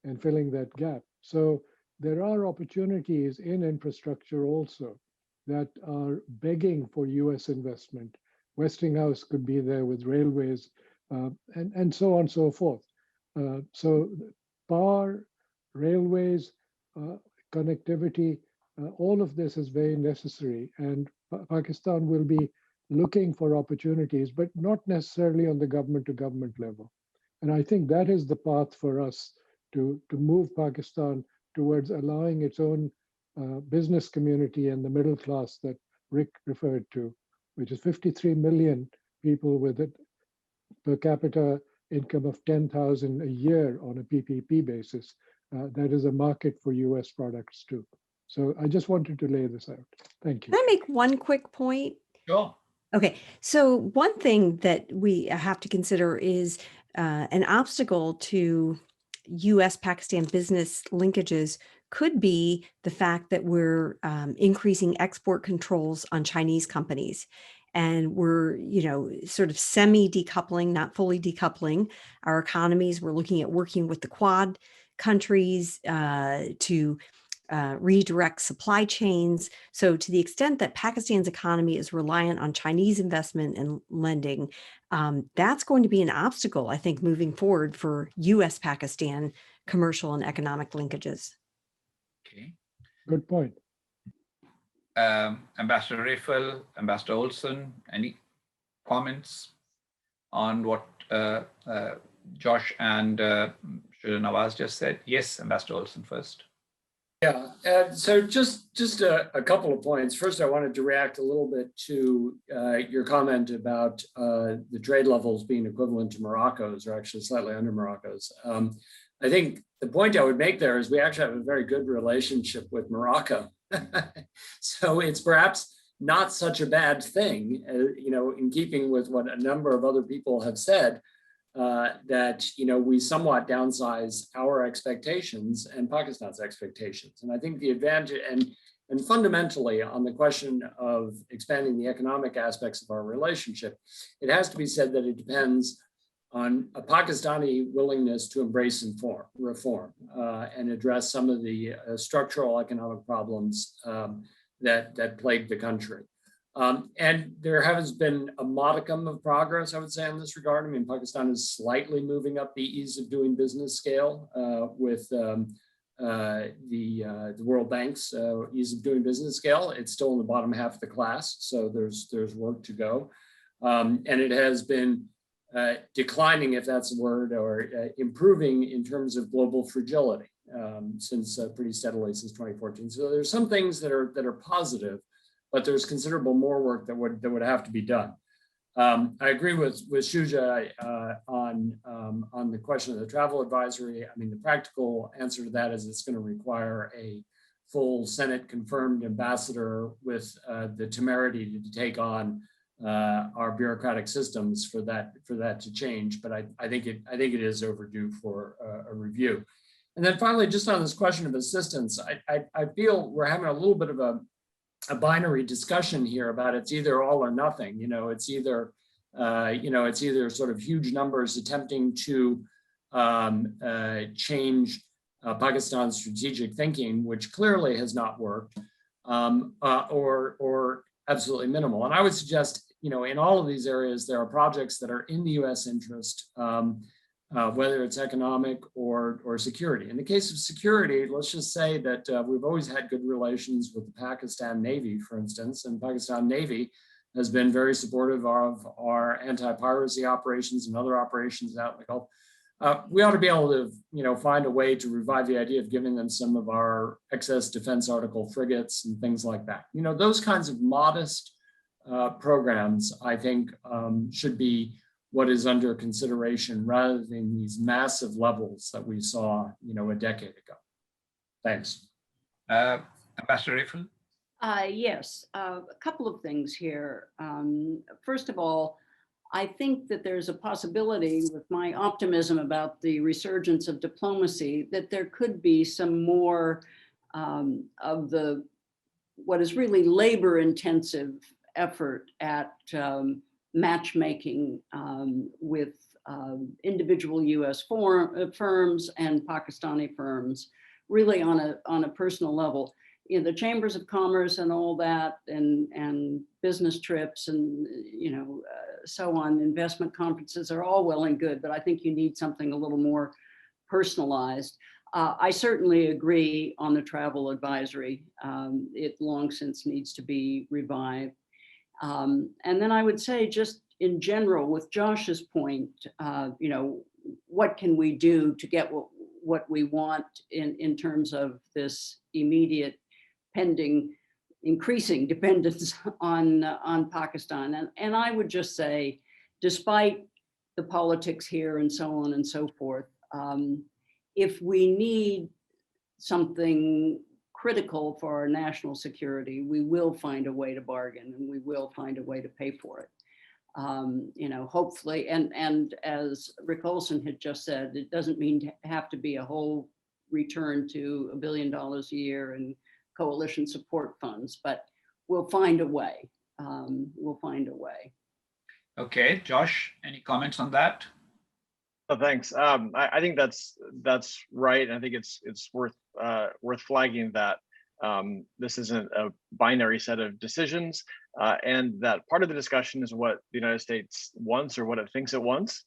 and filling that gap. So there are opportunities in infrastructure also that are begging for US investment. Westinghouse could be there with railways and so on and so forth. So power, railways, connectivity, all of this is very necessary. And Pakistan will be looking for opportunities, but not necessarily on the government to government level. And I think that is the path for us to move Pakistan towards allowing its own business community and the middle class that Rick referred to, which is 53 million people with a per capita income of 10,000 a year on a PPP basis. That is a market for US products too. So I just wanted to lay this out. Thank you. Can I make one quick point? Sure. Okay, so one thing that we have to consider is an obstacle to US-Pakistan business linkages could be the fact that we're increasing export controls on Chinese companies. And we're, sort of semi-decoupling, not fully decoupling our economies. We're looking at working with the Quad countries to redirect supply chains. So to the extent that Pakistan's economy is reliant on Chinese investment and lending, that's going to be an obstacle, I think, moving forward for US-Pakistan commercial and economic linkages. Okay. Good point. Ambassador Raphel, Ambassador Olson, any comments on what Josh and Shuja Nawaz just said? Yes, Ambassador Olson first. Yeah, so just a couple of points. First, I wanted to react a little bit to your comment about the trade levels being equivalent to Morocco's, or actually slightly under Morocco's. I think the point I would make there is we actually have a very good relationship with Morocco. So it's perhaps not such a bad thing, in keeping with what a number of other people have said, that we somewhat downsize our expectations and Pakistan's expectations. And I think the advantage, and fundamentally on the question of expanding the economic aspects of our relationship, it has to be said that it depends on a Pakistani willingness to embrace reform and address some of the structural economic problems that plague the country. And there has been a modicum of progress, I would say, in this regard. I mean, Pakistan is slightly moving up the ease of doing business scale with the World Bank's ease of doing business scale. It's still in the bottom half of the class, so there's work to go. And it has been declining, if that's a word, or improving in terms of global fragility since pretty steadily since 2014. So there's some things that are positive, but there's considerable more work that would have to be done. I agree with Shuja on the question of the travel advisory. I mean, the practical answer to that is it's going to require a full Senate confirmed ambassador with the temerity to take on our bureaucratic systems for that to change. But I think it is overdue for a review. And then finally, just on this question of assistance, I feel we're having a little bit of a binary discussion here about it's either all or nothing. It's either sort of huge numbers attempting to change Pakistan's strategic thinking, which clearly has not worked, or absolutely minimal. And I would suggest, in all of these areas, there are projects that are in the U.S. interest, whether it's economic or security. In the case of security, let's just say that we've always had good relations with the Pakistan Navy, for instance, and Pakistan Navy has been very supportive of our anti-piracy operations and other operations out in the Gulf. We ought to be able to, find a way to revive the idea of giving them some of our excess defense article frigates and things like that. Those kinds of modest programs, I think, should be what is under consideration rather than these massive levels that we saw, a decade ago. Thanks. Ambassador Raphel? Yes, a couple of things here. First of all, I think that there's a possibility, with my optimism about the resurgence of diplomacy, that there could be some more of what is really labor-intensive effort at matchmaking with individual US firms and Pakistani firms, really on a personal level. The chambers of commerce and all that, and business trips and so on, investment conferences are all well and good, but I think you need something a little more personalized. I certainly agree on the travel advisory. It long since needs to be revived. And then I would say, just in general, with Josh's point, what can we do to get what we want in terms of this immediate pending increasing dependence on Pakistan. And I would just say, despite the politics here and so on and so forth, if we need something critical for our national security, we will find a way to bargain and we will find a way to pay for it. Hopefully, and as Rick Olson had just said, it doesn't mean to have to be a whole return to $1 billion a year and coalition support funds, but we'll find a way. We'll find a way. Okay, Josh, any comments on that? Oh, thanks. I think that's right. I think it's worth flagging that this isn't a binary set of decisions, and that part of the discussion is what the United States wants or what it thinks it wants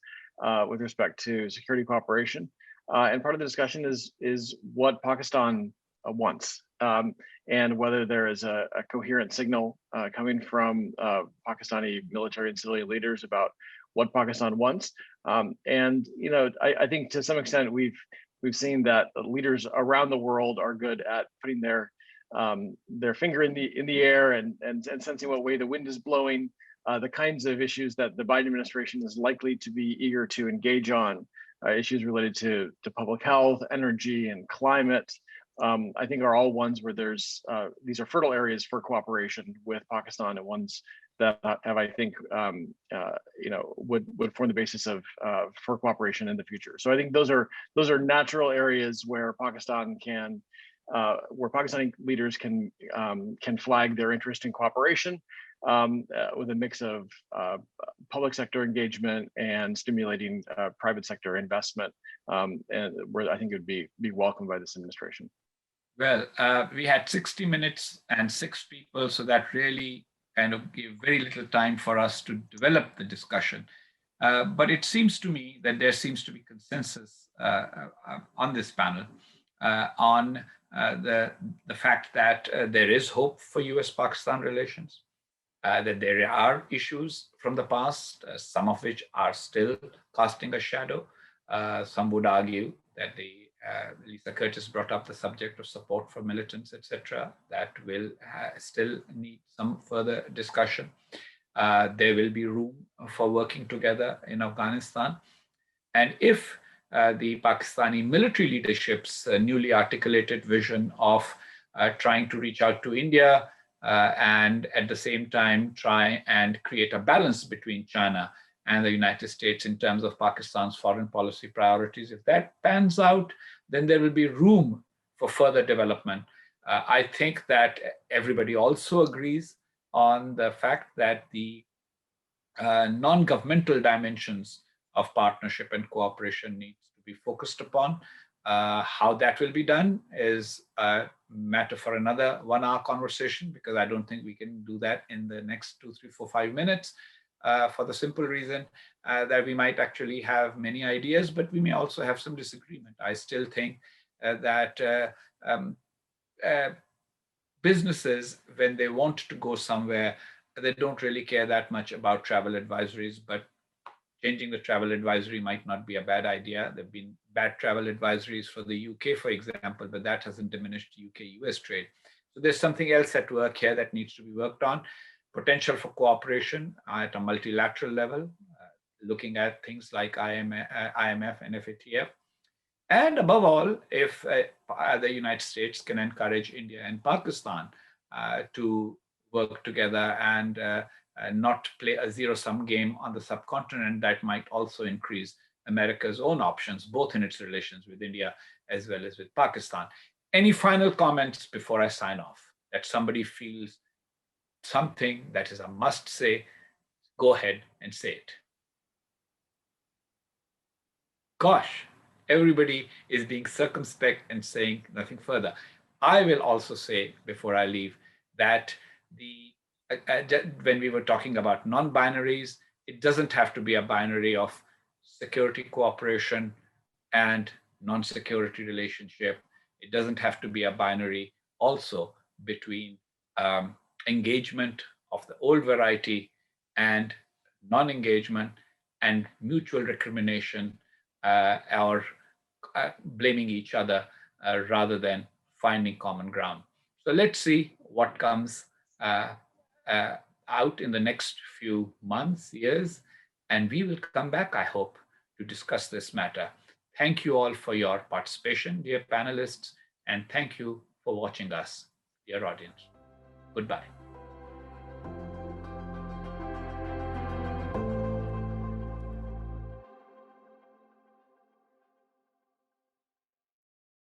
with respect to security cooperation, and part of the discussion is what Pakistan wants, and whether there is a coherent signal coming from Pakistani military and civilian leaders about what Pakistan wants. And I think to some extent we've seen that leaders around the world are good at putting their finger in the air and sensing what way the wind is blowing, the kinds of issues that the Biden administration is likely to be eager to engage on, issues related to public health, energy, and climate, I think are all ones where there's these are fertile areas for cooperation with Pakistan, and ones that have, I think, would form the basis of for cooperation in the future. So I think those are natural areas where Pakistani leaders can flag their interest in cooperation with a mix of public sector engagement and stimulating private sector investment, and where I think it would be welcomed by this administration. Well, we had 60 minutes and 6 people, so that really kind of gave very little time for us to develop the discussion. But it seems to me that there seems to be consensus on this panel on the fact that there is hope for US-Pakistan relations, that there are issues from the past, some of which are still casting a shadow. Some would argue that Lisa Curtis brought up the subject of support for militants, etc. That will still need some further discussion. There will be room for working together in Afghanistan. And if the Pakistani military leadership's newly articulated vision of trying to reach out to India and at the same time try and create a balance between China and the United States in terms of Pakistan's foreign policy priorities, if that pans out, then there will be room for further development. I think that everybody also agrees on the fact that the non-governmental dimensions of partnership and cooperation needs to be focused upon. How that will be done is a matter for another 1-hour conversation, because I don't think we can do that in the next 2, 3, 4, 5 minutes. For the simple reason that we might actually have many ideas, but we may also have some disagreement. I still think that businesses, when they want to go somewhere, they don't really care that much about travel advisories, but changing the travel advisory might not be a bad idea. There have been bad travel advisories for the UK, for example, but that hasn't diminished UK-US trade. So there's something else at work here that needs to be worked on. Potential for cooperation at a multilateral level, looking at things like IMF and FATF. And above all, if the United States can encourage India and Pakistan to work together and not play a zero-sum game on the subcontinent, that might also increase America's own options, both in its relations with India as well as with Pakistan. Any final comments before I sign off? That somebody feels something that is a must say, go ahead and say it. Gosh, everybody is being circumspect and saying nothing further. I will also say before I leave that when we were talking about non-binaries, it doesn't have to be a binary of security cooperation and non-security relationship. It doesn't have to be a binary also between engagement of the old variety and non-engagement and mutual recrimination or blaming each other rather than finding common ground. So let's see what comes out in the next few months, years, and we will come back, I hope, to discuss this matter. Thank you all for your participation, dear panelists, and thank you for watching us, dear audience. Goodbye.